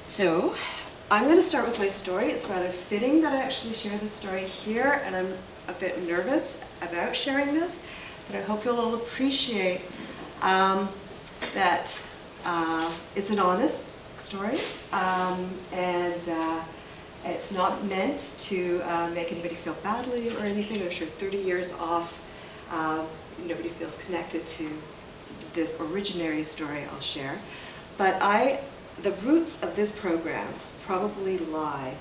So I'm going to start with my story. It's rather fitting that I actually share this story here, and I'm a bit nervous about sharing this, but I hope you'll all appreciate that it's an honest story, and it's not meant to make anybody feel badly or anything. I'm sure 30 years off, nobody feels connected to this originary story I'll share. But the roots of this program probably lie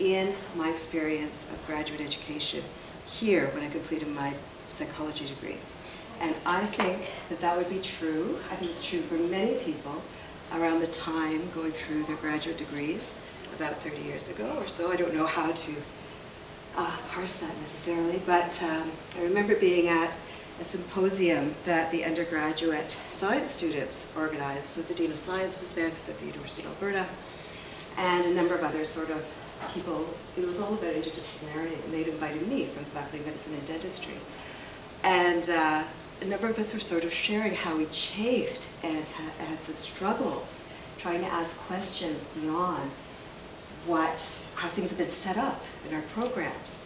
in my experience of graduate education here when I completed my psychology degree. And I think that that would be true. I think it's true for many people around the time going through their graduate degrees about 30 years ago or so. I don't know how to parse that necessarily, but I remember being at a symposium that the undergraduate science students organized. So the Dean of Science was there, this at the University of Alberta, and a number of other sort of people. It was all about interdisciplinary, and they'd invited me from Faculty of Medicine and Dentistry. And a number of us were sort of sharing how we chafed and had some struggles trying to ask questions beyond how things have been set up in our programs.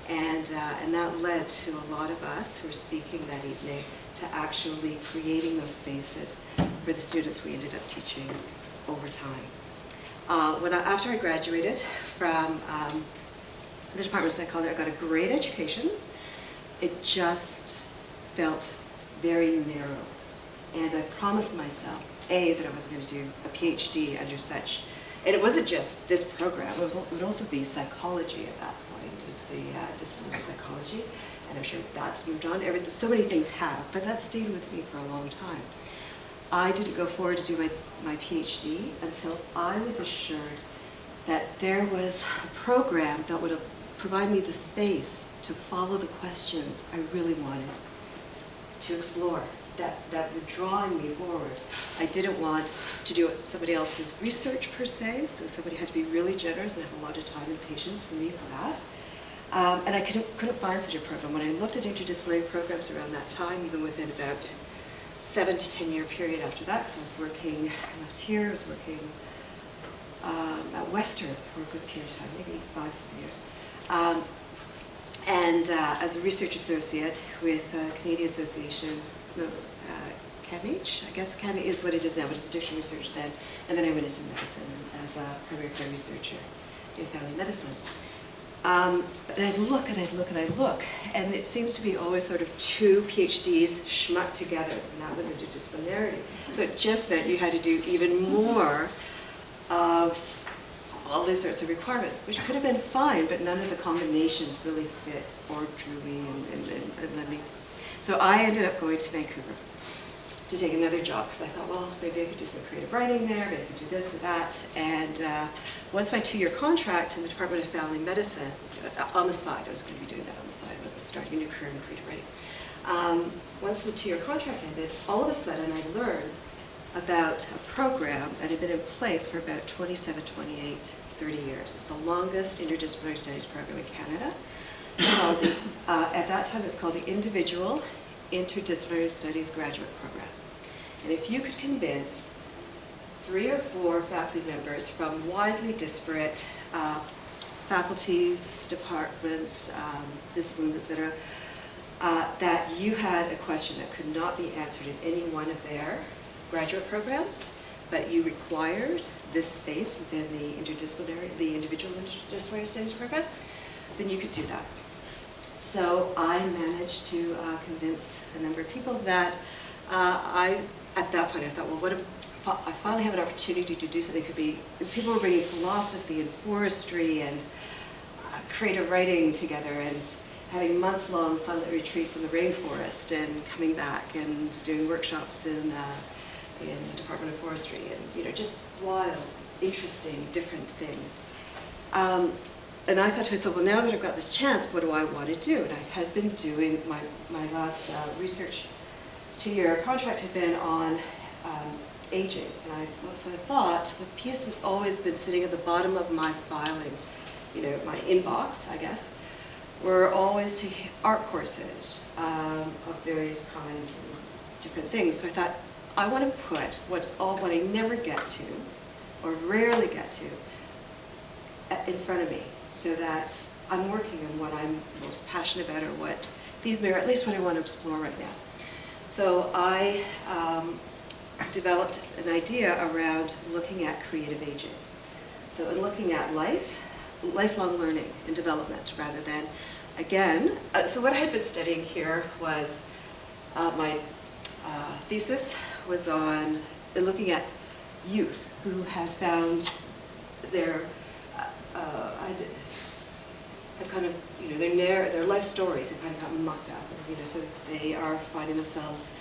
And that led to a lot of us who were speaking that evening to actually creating those spaces for the students we ended up teaching over time. After I graduated from the Department of Psychology, I got a great education. It just felt very narrow. And I promised myself, that I was going to do a PhD under such, and it wasn't just this program, it would also be psychology at that point, into the discipline of psychology, and I'm sure that's moved on. So many things have, but that stayed with me for a long time. I didn't go forward to do my PhD until I was assured that there was a program that would provide me the space to follow the questions I really wanted to explore, that were drawing me forward. I didn't want to do somebody else's research per se, so somebody had to be really generous and have a lot of time and patience for me for that. And I couldn't find such a program. When I looked at interdisciplinary programs around that time, even within about 7 to 10 year period after that, because I was working, I left here, I was working at Western for a good period of time, maybe 5-7 years. And as a research associate with Canadian Association, CAMH, I guess CAMH is what it is now, but it's addiction research then. And then I went into medicine as a primary care researcher in family medicine. And I'd look and I'd look and I'd look, and it seems to be always sort of two PhDs schmucked together, and that was interdisciplinary. So it just meant you had to do even more of all these sorts of requirements, which could have been fine, but none of the combinations really fit or drew me and led me. So I ended up going to Vancouver to take another job, because I thought, well, maybe I could do some creative writing there, maybe I could do this or that. And once my 2-year contract in the Department of Family Medicine, on the side, I was going to be doing that on the side, I wasn't starting a new career in creative writing. Once the 2-year contract ended, all of a sudden I learned about a program that had been in place for about 27, 28, 30 years. It's the longest interdisciplinary studies program in Canada. At that time, it was called the Individual Interdisciplinary Studies Graduate Program. And if you could convince 3 or 4 faculty members from widely disparate faculties, departments, disciplines, etc., that you had a question that could not be answered in any one of their graduate programs, but you required this space within the Individual Interdisciplinary Studies Program, then you could do that. So I managed to convince a number of people that at that point I thought, well, I finally have an opportunity to do something. Could be, people were bringing philosophy and forestry and creative writing together, and having month-long silent retreats in the rainforest, and coming back and doing workshops in the Department of Forestry, and just wild, interesting, different things. And I thought to myself, well, now that I've got this chance, what do I want to do? And I had been doing, my last research 2-year contract had been on aging. And so I thought, the piece that's always been sitting at the bottom of my filing, my inbox, I guess, were always art courses of various kinds and different things. So I thought, I want to put what I never get to, or rarely get to, in front of me, so that I'm working on what I'm most passionate about, or what feeds me, or at least what I want to explore right now. So I developed an idea around looking at creative aging. So in looking at lifelong learning and development, rather than, again, so what I had been studying here was, my thesis was on looking at youth who had found their, had kind of, their life stories had kind of gotten mucked up, so they are finding themselves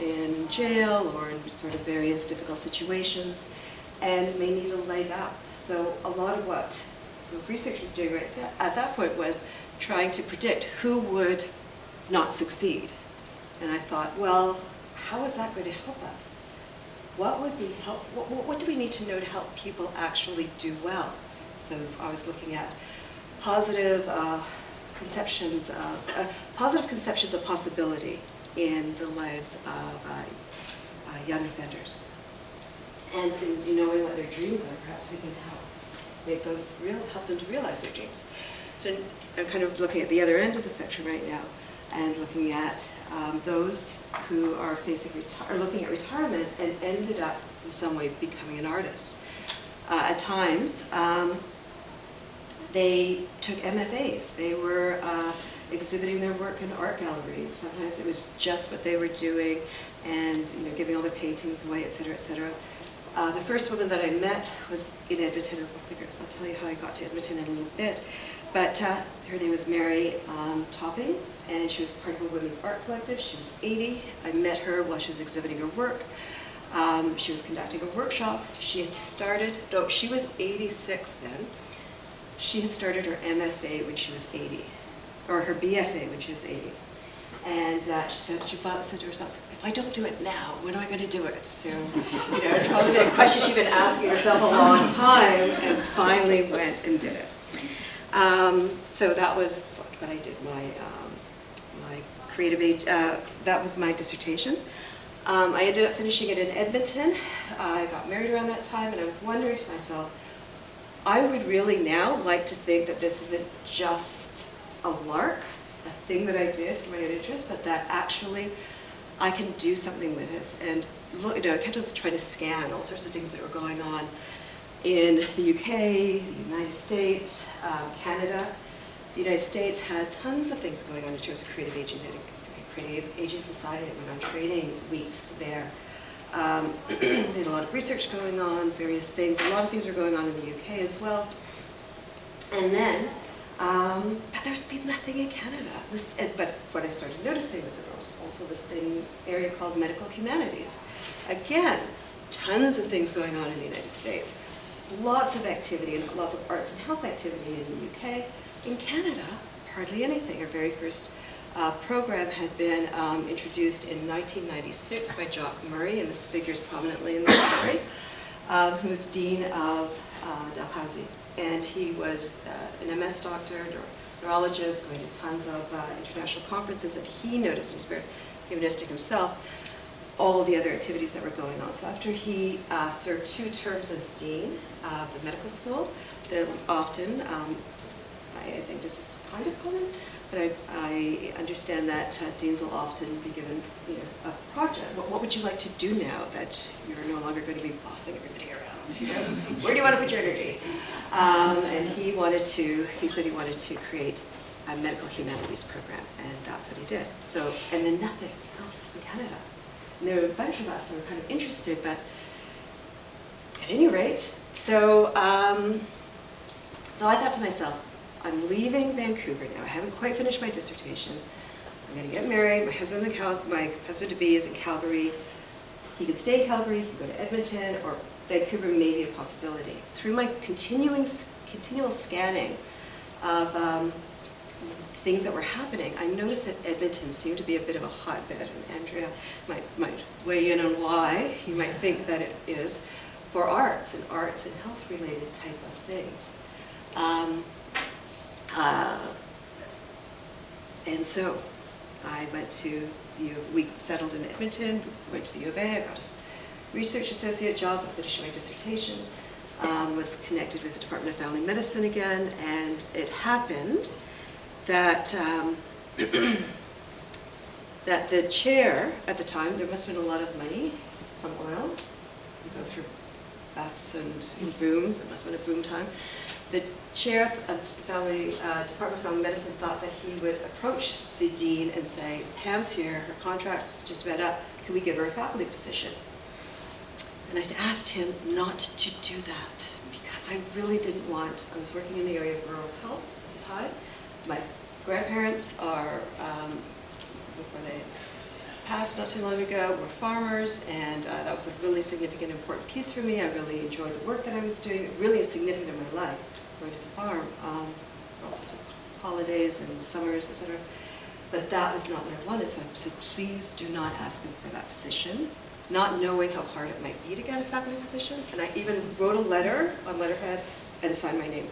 in jail or in sort of various difficult situations and may need a leg up. So a lot of what the research was doing at that point was trying to predict who would not succeed. And I thought, well, how is that going to help us? What would be what do we need to know to help people actually do well? So I was looking at positive conceptions of possibility in the lives of young offenders. And in knowing what their dreams are, perhaps they can help them to realize their dreams. So I'm kind of looking at the other end of the spectrum right now, and looking at those who are looking at retirement and ended up in some way becoming an artist. At times, they took MFAs. They were exhibiting their work in art galleries. Sometimes it was just what they were doing, and giving all their paintings away, et cetera, et cetera. The first woman that I met was in Edmonton. I'll tell you how I got to Edmonton in a little bit. But her name was Mary Topping, and she was part of a women's art collective. She was 80. I met her while she was exhibiting her work. She was conducting a workshop. She had started, no, she was 86 then. She had started her MFA when she was 80, or her BFA when she was 80. And she said to herself, if I don't do it now, when am I going to do it? So, probably a question she'd been asking herself a long time, and finally went and did it. So that was what I did, my creative age, that was my dissertation. I ended up finishing it in Edmonton. I got married around that time, and I was wondering to myself, I would really now like to think that this isn't just a lark, a thing that I did for my own interest, but that actually I can do something with this. And look, I kept just trying to scan all sorts of things that were going on in the UK, the United States, Canada. The United States had tons of things going on in terms of creative aging. They had a creative aging society that went on training weeks there. They had a lot of research going on, various things. A lot of things were going on in the UK as well. And then, but there's been nothing in Canada. But what I started noticing was that there was also this area called Medical Humanities. Again, tons of things going on in the United States. Lots of activity, and lots of arts and health activity in the UK. In Canada, hardly anything. Our very first program had been introduced in 1996 by Jock Murray, and this figures prominently in the story, who was Dean of Dalhousie. And he was an MS doctor, neurologist, going to tons of international conferences, and he noticed, he was very humanistic himself, all of the other activities that were going on. So after he served 2 terms as dean of the medical school, that often, I think this is kind of common, but I understand that deans will often be given a project. What would you like to do now that you're no longer going to be bossing everybody around? Where do you want to put your energy? And he said he wanted to create a medical humanities program, and that's what he did. So, and then nothing else in Canada. And there were a bunch of us that were kind of interested, but at any rate, so so I thought to myself, I'm leaving Vancouver now. I haven't quite finished my dissertation. I'm going to get married. My husband-to-be is in Calgary. He could stay in Calgary, he could go to Edmonton, or Vancouver may be a possibility. Through my continual scanning of things that were happening, I noticed that Edmonton seemed to be a bit of a hotbed, and Andrea might weigh in on why you might think that it is, for arts and health-related type of things. And so I went to we settled in Edmonton, went to the U of A, I got a research associate job, finished my dissertation, was connected with the Department of Family Medicine again, and it happened that that the chair at the time, there must have been a lot of money from oil. You go through busts and booms, it must have been a boom time. The chair of the Department of Family Medicine thought that he would approach the dean and say, Pam's here, her contract's just about up, can we give her a faculty position? And I'd asked him not to do that because I really didn't want, I was working in the area of rural health at the time. My grandparents are, before they passed not too long ago, were farmers, and that was a really significant, important piece for me. I really enjoyed the work that I was doing, really significant in my life, going to the farm for all sorts of holidays and summers, etc. But that was not what I wanted, so I said, please do not ask him for that position, not knowing how hard it might be to get a faculty position. And I even wrote a letter on letterhead and signed my name.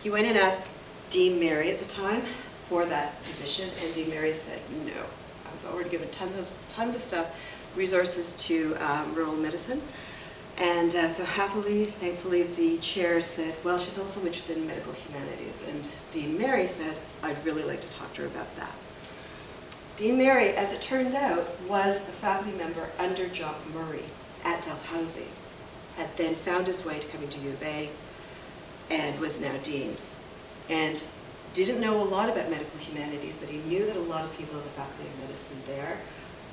He went and asked Dean Mary at the time for that position, and Dean Mary said no. I've already given tons of stuff, resources to rural medicine. And so happily, thankfully, the chair said, well, she's also interested in medical humanities. And Dean Mary said, I'd really like to talk to her about that. Dean Mary, as it turned out, was a faculty member under Jock Murray at Dalhousie, had then found his way to coming to U of A, and was now dean. And didn't know a lot about medical humanities, but he knew that a lot of people in the Faculty of Medicine there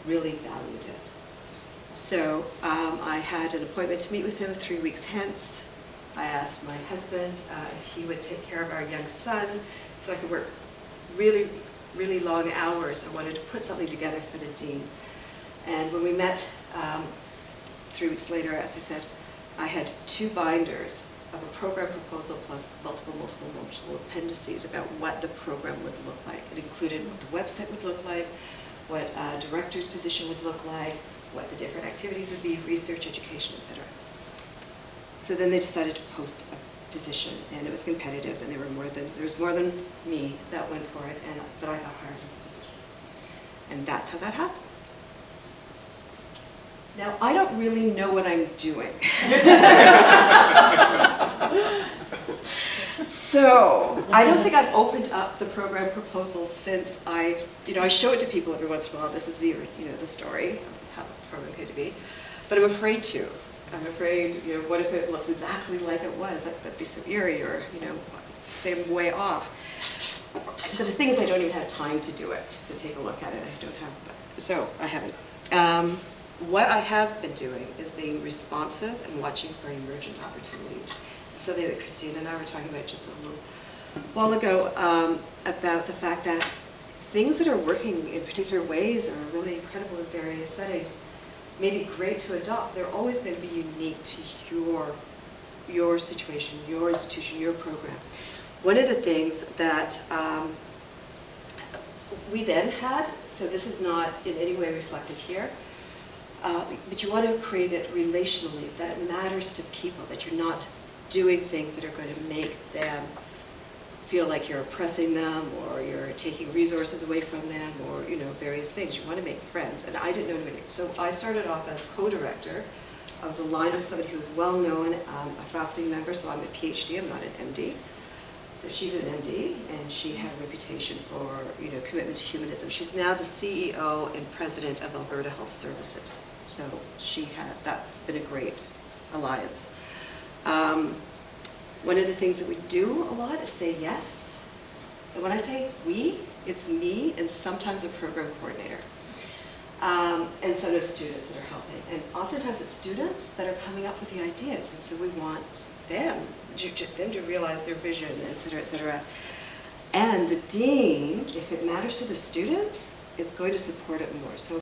really valued it. So I had an appointment to meet with him 3 weeks hence. I asked my husband if he would take care of our young son so I could work really, really long hours. I wanted to put something together for the dean. And when we met 3 weeks later, as I said, I had 2 binders of a program proposal plus multiple appendices about what the program would look like. It included what the website would look like, what a director's position would look like, what the different activities would be, research, education, etc. So then they decided to post a position, and it was competitive, and there was more than me that went for it, but I got hired in the position. And that's how that happened. Now, I don't really know what I'm doing. So, I don't think I've opened up the program proposal since I show it to people every once in a while. This is the story of how the program came to be. But I'm afraid to. I'm afraid, what if it looks exactly like it was? That'd be so eerie, or, say I'm way off. But the thing is, I don't even have time to do it, to take a look at it. So I haven't. What I have been doing is being responsive and watching for emergent opportunities. Something that Christine and I were talking about just a little while ago, about the fact that things that are working in particular ways are really incredible in various settings may be great to adopt. They're always going to be unique to your situation, your institution, your program. One of the things that we then had, so this is not in any way reflected here, but you want to create it relationally, that it matters to people, that you're not doing things that are going to make them feel like you're oppressing them, or you're taking resources away from them, or various things. You want to make friends, and I didn't know anybody. So I started off as co-director. I was aligned with somebody who was well known, a faculty member, so I'm a PhD, I'm not an MD. So she's an MD, and she had a reputation for commitment to humanism. She's now the CEO and president of Alberta Health Services. So that's been a great alliance. One of the things that we do a lot is say yes. And when I say we, it's me and sometimes a program coordinator. And sometimes students that are helping. And oftentimes it's students that are coming up with the ideas. And so we want them to realize their vision, et cetera, et cetera. And the dean, if it matters to the students, is going to support it more. So